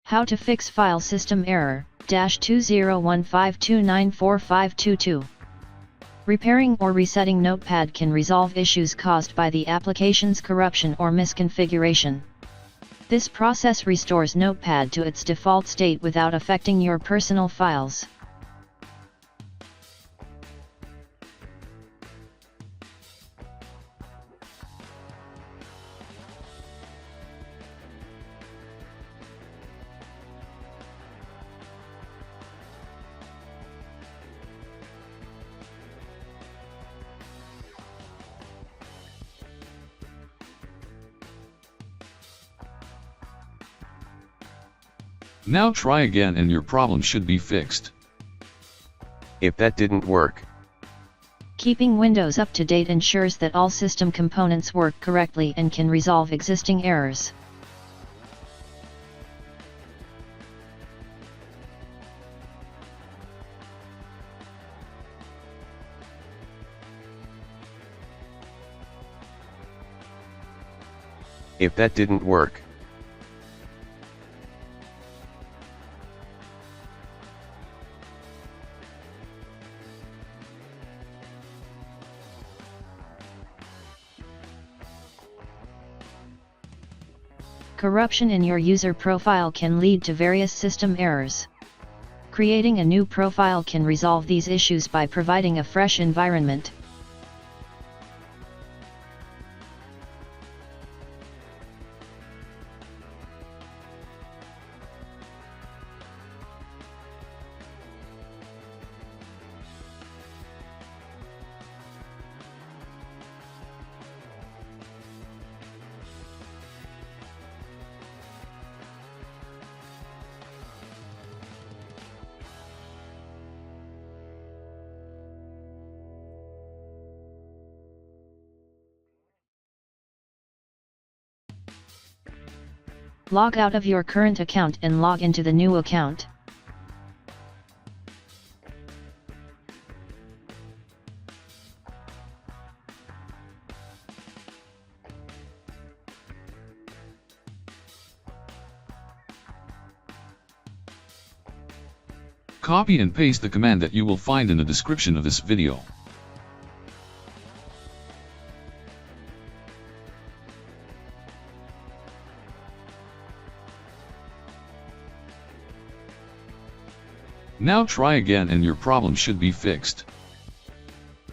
How to fix file system error, -2015294522. Repairing or resetting Notepad can resolve issues caused by the application's corruption or misconfiguration. This process restores Notepad to its default state without affecting your personal files. Now try again and your problem should be fixed. If that didn't work, Keeping Windows up to date ensures that all system components work correctly and can resolve existing errors. if that didn't work, Corruption in your user profile can lead to various system errors. Creating a new profile can resolve these issues by providing a fresh environment. Log out of your current account and log into the new account. Copy and paste the command that you will find in the description of this video. Now try again and your problem should be fixed.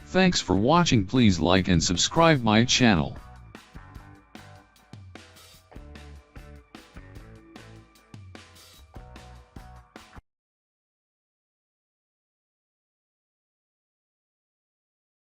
Thanks for watching. Please like and subscribe my channel.